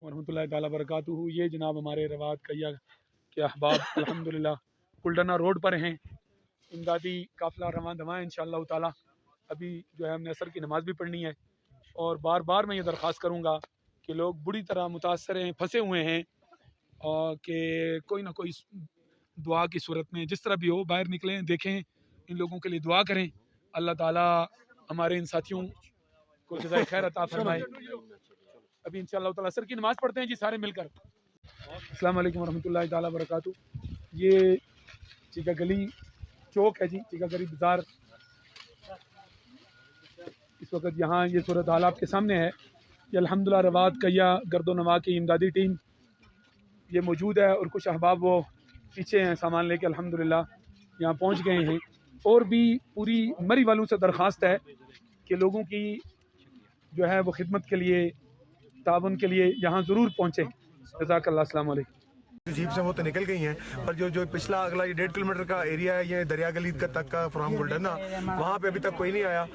ورحمۃ اللہ تعالیٰ وبرکاتہ۔ یہ جناب ہمارے روات کیا کے احباب الحمدللہ کلڈنا روڈ پر ہیں، امدادی قافلہ رواں دواں ہے انشاءاللہ تعالیٰ۔ ابھی جو ہے ہم نے عصر کی نماز بھی پڑھنی ہے، اور بار بار میں یہ درخواست کروں گا کہ لوگ بری طرح متاثر ہیں، پھنسے ہوئے ہیں، اور کہ کوئی نہ کوئی دعا کی صورت میں جس طرح بھی ہو باہر نکلیں، دیکھیں ان لوگوں کے لیے دعا کریں۔ اللہ تعالیٰ ہمارے ان ساتھیوں کو جزائے خیر عطا فرمائے۔ ابھی انشاءاللہ تعالیٰ عصر کی نماز پڑھتے ہیں جی سارے مل کر۔ السلام علیکم ورحمۃ اللہ تعالیٰ وبرکاتہ۔ یہ چیکا گلی چوک ہے جی، چیکا گلی بازار۔ اس وقت یہاں یہ صورت حال آپ کے سامنے ہے کہ الحمدللہ روات کیا گرد و نواح کی امدادی ٹیم یہ موجود ہے، اور کچھ احباب وہ پیچھے ہیں سامان لے کے الحمدللہ یہاں پہنچ گئے ہیں۔ اور بھی پوری مری والوں سے درخواست ہے کہ لوگوں کی جو ہے وہ خدمت کے لیے، تعاون کے لیے یہاں ضرور پہنچیں۔ جزاک اللہ، السلام علیکم۔ جیپ سے وہ تو نکل گئی ہیں، پر جو پچھلا اگلا یہ 1.5 کلومیٹر کا ایریا ہے، یہ دریا گلی تک کا فرام گلڈنا، وہاں پہ ابھی تک کوئی نہیں آیا۔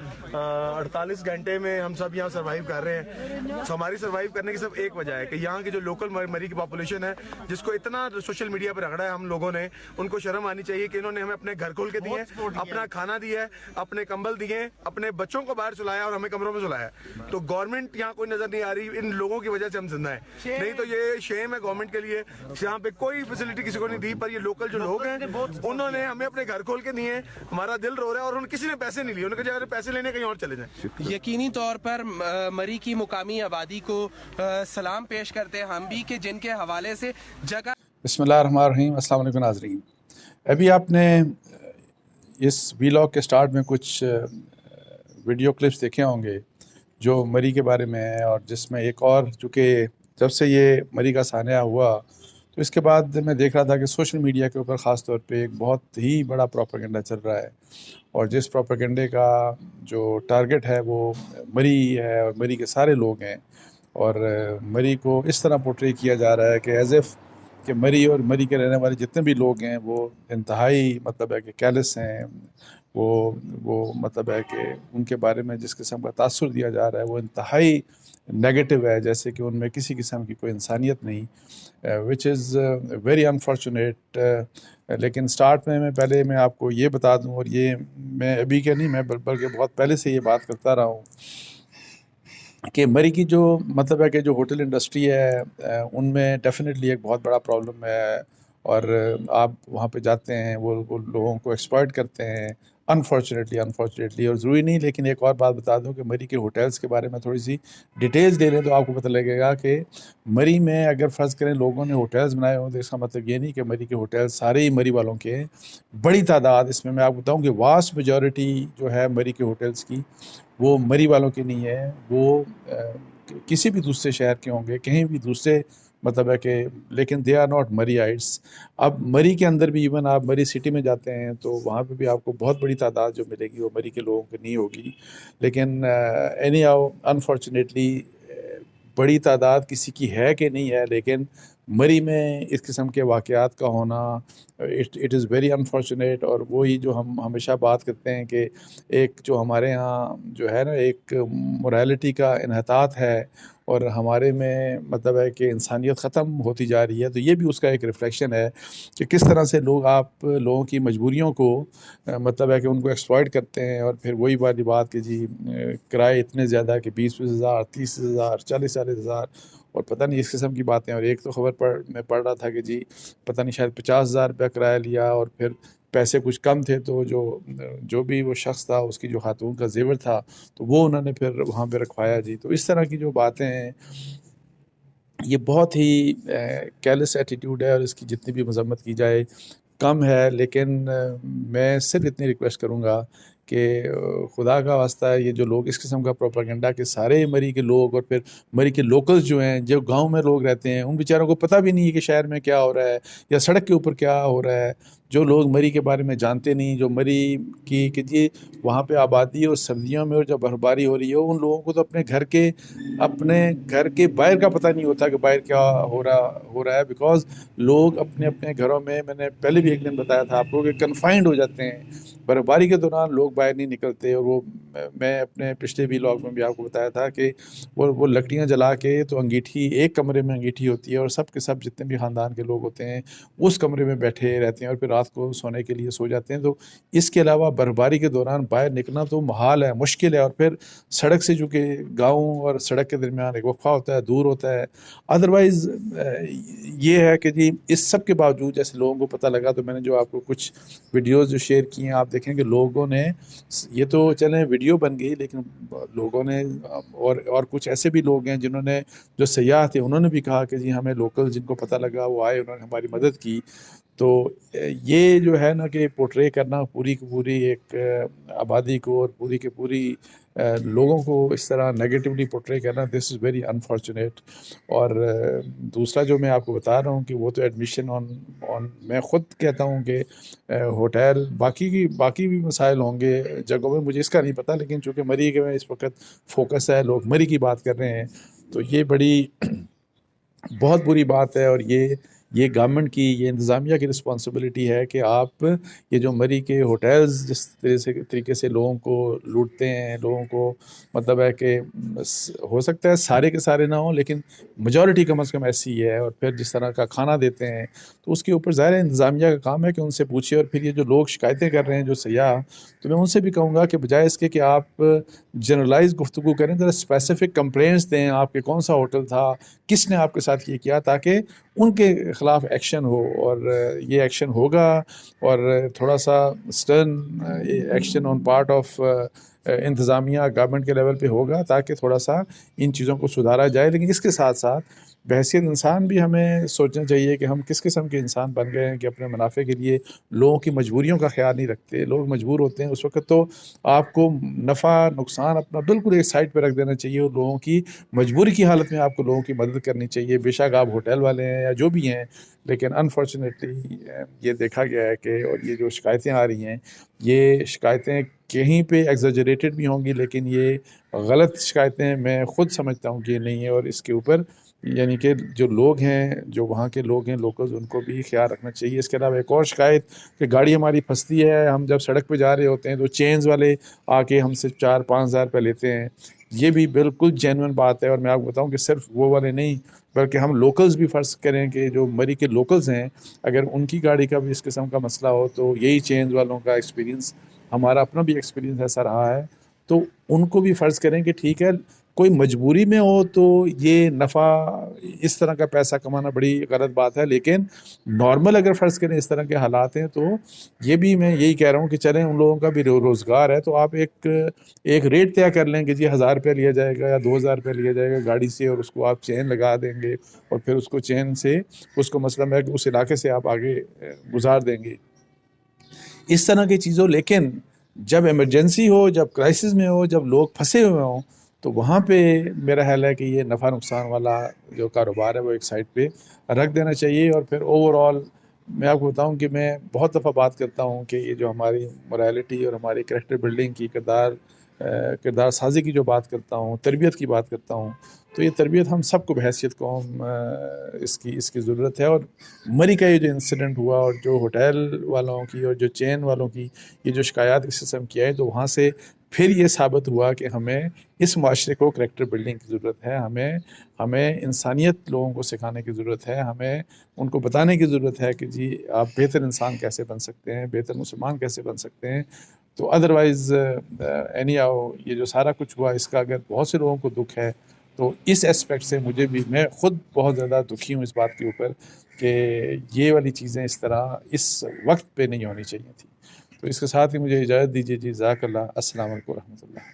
48 گھنٹے میں ہم سب یہاں سروائیو کر رہے ہیں۔ ہماری سروائیو کرنے کی صرف ایک وجہ ہے کہ یہاں کی جو لوکل مری کی پاپولیشن ہے، جس کو اتنا سوشل میڈیا پہ رگڑا ہے ہم لوگوں نے، ان کو شرم آنی چاہیے کہ انہوں نے ہمیں اپنے گھر کھول کے دیے، اپنا کھانا دیا ہے، اپنے کمبل دیے، اپنے بچوں کو باہر سلایا اور ہمیں کمروں میں سلایا۔ تو گورنمنٹ یہاں کوئی نظر نہیں آ رہی، ان لوگوں کی وجہ سے ہم زندہ ہیں۔ نہیں تو یہ شیم ہے گورنمنٹ کے لیے، یہاں پہ کوئی فیسلٹی کسی کو نہیں دی، پر یہ لوکل جو لوگ ہیں انہوں نے ہمیں اپنے گھر کھول کے دیے ہیں۔ ہمارا دل رو رہا ہے، اور کسی نے پیسے نہیں لیے، انہوں نے کہا پیسے لینے کہیں اور چلے جائیں۔ یقینی طور پر مری کی مقامی آبادی کو سلام پیش کرتے ہیں ہم بھی کہ جن کے حوالے سے جگہ۔ بسم اللہ الرحمن الرحیم۔ السلام علیکم ناظرین۔ ابھی آپ نے اس ویلاگ کے سٹارٹ میں کچھ ویڈیو کلپس دیکھے ہوں گے جو مری کے بارے میں ہے، اور جس میں ایک اور، چونکہ جب سے یہ مری کا سانحہ ہوا تو اس کے بعد میں دیکھ رہا تھا کہ سوشل میڈیا کے اوپر خاص طور پہ ایک بہت ہی بڑا پروپیگنڈا چل رہا ہے، اور جس پروپیگنڈے کا جو ٹارگٹ ہے وہ مری ہے اور مری کے سارے لوگ ہیں، اور مری کو اس طرح پورٹری کیا جا رہا ہے کہ ایز ایف کہ مری اور مری کے رہنے والے جتنے بھی لوگ ہیں وہ انتہائی مطلب ہے کہ کیرلیس ہیں، وہ مطلب ہے کہ ان کے بارے میں جس قسم کا تاثر دیا جا رہا ہے وہ انتہائی نیگیٹو ہے، جیسے کہ ان میں کسی قسم کی کوئی انسانیت نہیں، وچ از ویری انفارچونیٹ۔ لیکن سٹارٹ میں پہلے میں آپ کو یہ بتا دوں، اور یہ میں ابھی کے نہیں، میں بلکہ بہت پہلے سے یہ بات کرتا رہا ہوں کہ مری کی جو مطلب ہے کہ جو ہوٹل انڈسٹری ہے ان میں ڈیفینیٹلی ایک بہت بڑا پرابلم ہے، اور آپ وہاں پہ جاتے ہیں وہ لوگوں کو ایکسپلائٹ کرتے ہیں انفارچونیٹلی، اور ضروری نہیں۔ لیکن ایک اور بات بتا دوں کہ مری کے ہوٹلز کے بارے میں تھوڑی سی ڈیٹیلز دے لیں تو آپ کو پتہ لگے گا کہ مری میں اگر فرض کریں لوگوں نے ہوٹلز بنائے ہوں تو اس کا مطلب یہ نہیں کہ مری کے ہوٹلز سارے ہی مری والوں کے ہیں۔ بڑی تعداد، اس میں آپ کو بتاؤں کہ واسٹ میجورٹی جو ہے مری کے ہوٹلز کی وہ مری والوں کی نہیں ہے، وہ کسی بھی دوسرے شہر کے ہوں گے، کہیں بھی دوسرے مطلب ہے کہ، لیکن دے آر ناٹ مری آئٹس۔ اب مری کے اندر بھی ایون آپ مری سٹی میں جاتے ہیں تو وہاں پہ بھی آپ کو بہت بڑی تعداد جو ملے گی وہ مری کے لوگوں کی نہیں ہوگی، لیکن اینی ہاؤ انفارچونیٹلی بڑی تعداد کسی کی ہے کہ نہیں ہے، لیکن مری میں اس قسم کے واقعات کا ہونا اٹ از ویری انفارچونیٹ۔ اور وہی جو ہم ہمیشہ بات کرتے ہیں کہ ایک جو ہمارے ہاں جو ہے نا ایک مورالٹی کا انحطاط ہے، اور ہمارے میں مطلب ہے کہ انسانیت ختم ہوتی جا رہی ہے، تو یہ بھی اس کا ایک ریفلیکشن ہے کہ کس طرح سے آپ لوگوں کی مجبوریوں کو مطلب ہے کہ ان کو ایکسپلائٹ کرتے ہیں، اور پھر وہی والی بات کہ جی کرائے اتنے زیادہ کہ 20,000 ہزار 30,000 ہزار 40,000 ہزار اور پتہ نہیں اس قسم کی باتیں۔ اور ایک تو خبر میں پڑھ رہا تھا کہ جی پتہ نہیں شاید 50,000 روپیہ کرایہ لیا، اور پھر پیسے کچھ کم تھے تو جو بھی وہ شخص تھا اس کی جو خاتون کا زیور تھا تو وہ انہوں نے پھر وہاں پہ رکھوایا جی۔ تو اس طرح کی جو باتیں ہیں یہ بہت ہی کیرلیس ایٹیٹیوڈ ہے، اور اس کی جتنی بھی مذمت کی جائے کم ہے۔ لیکن میں صرف اتنی ریکویسٹ کروں گا کہ خدا کا واسطہ ہے یہ جو لوگ اس قسم کا پروپیگنڈا کہ سارے مری کے لوگ اور پھر مری کے لوکلز جو ہیں جو گاؤں میں لوگ رہتے ہیں ان بیچاروں کو پتہ بھی نہیں ہے کہ شہر میں کیا ہو رہا ہے یا سڑک کے اوپر کیا ہو رہا ہے، جو لوگ مری کے بارے میں جانتے نہیں، جو مری کی کہ جی وہاں پہ آبادی اور سردیوں میں اور جب برف باری ہو رہی ہو ان لوگوں کو تو اپنے گھر کے باہر کا پتہ نہیں ہوتا کہ باہر کیا ہو رہا ہے، بیکاز لوگ اپنے اپنے گھروں میں نے پہلے بھی ایک دن بتایا تھا آپ کو کہ کنفائنڈ ہو جاتے ہیں۔ برف باری کے دوران لوگ باہر نہیں نکلتے، اور وہ میں اپنے پچھلے ویلاگ میں بھی آپ کو بتایا تھا کہ وہ لکڑیاں جلا کے تو انگیٹھی ایک کمرے میں انگیٹھی ہوتی ہے اور سب کے سب جتنے بھی خاندان کے لوگ ہوتے ہیں اس کمرے میں بیٹھے رہتے ہیں اور پھر رات کو سونے کے لیے سو جاتے ہیں. تو اس کے علاوہ برفباری کے دوران باہر نکلنا تو محال ہے, مشکل ہے, اور پھر سڑک سے چونکہ گاؤں اور سڑک کے درمیان ایک وقفہ ہوتا ہے, دور ہوتا ہے. ادروائز یہ ہے کہ جی اس سب کے باوجود جیسے لوگوں کو پتہ لگا تو میں نے جو آپ کو کچھ ویڈیوز جو شیئر کی ہیں آپ دیکھیں کہ لوگوں نے, یہ تو چلیں ویڈیو بن گئی لیکن لوگوں نے اور کچھ ایسے بھی لوگ ہیں جنہوں نے, جو سیاح تھے انہوں نے بھی کہا کہ جی ہمیں لوکل جن کو پتہ لگا وہ آئے, انہوں نے ہماری مدد کی. تو یہ جو ہے نا کہ پورٹرے کرنا پوری کی پوری ایک آبادی کو اور پوری کی پوری لوگوں کو اس طرح نیگیٹولی پورٹرے کرنا, دس از ویری انفارچونیٹ. اور دوسرا جو میں آپ کو بتا رہا ہوں کہ وہ تو ایڈمیشن آن میں خود کہتا ہوں کہ ہوٹل باقی بھی مسائل ہوں گے جگہوں میں, مجھے اس کا نہیں پتہ, لیکن چونکہ مری کے میں اس وقت فوکس ہے, لوگ مری کی بات کر رہے ہیں, تو یہ بڑی بہت بری بات ہے. اور یہ گورنمنٹ کی, یہ انتظامیہ کی رسپانسبلٹی ہے کہ آپ یہ جو مری کے ہوٹلز جس طریقے سے لوگوں کو لوٹتے ہیں, لوگوں کو مطلب ہے کہ ہو سکتا ہے سارے کے سارے نہ ہوں لیکن میجورٹی کم از کم ایسی ہے, اور پھر جس طرح کا کھانا دیتے ہیں تو اس کے اوپر ظاہر انتظامیہ کا کام ہے کہ ان سے پوچھے. اور پھر یہ جو لوگ شکایتیں کر رہے ہیں جو سیاح, تو میں ان سے بھی کہوں گا کہ بجائے اس کے کہ آپ جنرلائز گفتگو کریں, ذرا اسپیسیفک کمپلینٹس دیں آپ کے کون سا ہوٹل تھا, کس نے آپ کے ساتھ یہ کیا, تاکہ ان کے خلاف ایکشن ہو. اور یہ ایکشن ہوگا اور تھوڑا سا stern action on part of انتظامیہ گورنمنٹ کے لیول پہ ہوگا تاکہ تھوڑا سا ان چیزوں کو سدھارا جائے. لیکن اس کے ساتھ ساتھ بحیثیت انسان بھی ہمیں سوچنا چاہیے کہ ہم کس قسم کے انسان بن گئے ہیں کہ اپنے منافع کے لیے لوگوں کی مجبوریوں کا خیال نہیں رکھتے. لوگ مجبور ہوتے ہیں اس وقت تو آپ کو نفع نقصان اپنا بالکل ایک سائڈ پہ رکھ دینا چاہیے, اور لوگوں کی مجبوری کی حالت میں آپ کو لوگوں کی مدد کرنی چاہیے, بے شک آپ ہوٹل والے ہیں یا جو بھی ہیں. لیکن انفارچونیٹلی یہ دیکھا گیا ہے کہ, اور یہ جو شکایتیں آ رہی ہیں یہ شکایتیں کہیں پہ ایگزیجریٹڈ بھی ہوں گی, لیکن یہ غلط شکایتیں میں خود سمجھتا ہوں کہ یہ نہیں ہے. اور اس کے اوپر یعنی کہ جو لوگ ہیں, جو وہاں کے لوگ ہیں لوکلز, ان کو بھی خیال رکھنا چاہیے. اس کے علاوہ ایک اور شکایت کہ گاڑی ہماری پھنستی ہے, ہم جب سڑک پہ جا رہے ہوتے ہیں تو چینز والے آ کے ہم سے 4-5 ہزار روپے لیتے ہیں. یہ بھی بالکل جینوئن بات ہے. اور میں آپ کو بتاؤں کہ صرف وہ والے نہیں بلکہ ہم لوکلز بھی فرض کریں کہ جو مری کے لوکلز ہیں, اگر ان کی گاڑی کا بھی اس قسم کا مسئلہ ہو تو یہی چینز والوں کا ایکسپیرینس, ہمارا اپنا بھی ایکسپیرینس ایسا رہا ہے, تو ان کو بھی فرض کریں کہ ٹھیک ہے کوئی مجبوری میں ہو تو یہ نفع اس طرح کا پیسہ کمانا بڑی غلط بات ہے, لیکن نارمل اگر فرض کریں اس طرح کے حالات ہیں تو یہ بھی میں یہی کہہ رہا ہوں کہ چلیں ان لوگوں کا بھی روزگار ہے, تو آپ ایک ریٹ طے کر لیں کہ جی 1000 روپیہ لیا جائے گا یا 2000 روپیہ لیا جائے گا گاڑی سے, اور اس کو آپ چین لگا دیں گے اور پھر اس کو چین سے اس کو مثلا ہے کہ اس علاقے سے آپ آگے گزار دیں گے, اس طرح کی چیزوں. لیکن جب ایمرجنسی ہو, جب کرائسس میں ہو, جب لوگ پھنسے ہوئے ہوں, تو وہاں پہ میرا خیال ہے کہ یہ نفع نقصان والا جو کاروبار ہے وہ ایک سائڈ پہ رکھ دینا چاہیے. اور پھر اوور آل میں آپ کو بتاؤں کہ میں بہت دفعہ بات کرتا ہوں کہ یہ جو ہماری مورالٹی اور ہماری کریکٹر بلڈنگ کی کردار سازی کی جو بات کرتا ہوں, تربیت کی بات کرتا ہوں, تو یہ تربیت ہم سب کو بحیثیت قوم اس کی ضرورت ہے. اور مری کا یہ جو انسیڈنٹ ہوا اور جو ہوٹل والوں کی اور جو چین والوں کی یہ جو شکایات اس قسم کی آئی, تو وہاں سے پھر یہ ثابت ہوا کہ ہمیں اس معاشرے کو کریکٹر بلڈنگ کی ضرورت ہے, ہمیں انسانیت لوگوں کو سکھانے کی ضرورت ہے, ہمیں ان کو بتانے کی ضرورت ہے کہ جی آپ بہتر انسان کیسے بن سکتے ہیں, بہتر مسلمان کیسے بن سکتے ہیں. تو ادروائز یہ جو سارا کچھ ہوا اس کا اگر بہت سے لوگوں کو دکھ ہے تو اس اسپیکٹ سے مجھے بھی, میں خود بہت زیادہ دکھی ہوں اس بات کے اوپر کہ یہ والی چیزیں اس طرح اس وقت پہ نہیں ہونی چاہیے تھی. تو اس کے ساتھ ہی مجھے اجازت دیجیے جی, جزاک اللہ, السلام علیکم و رحمۃ اللہ.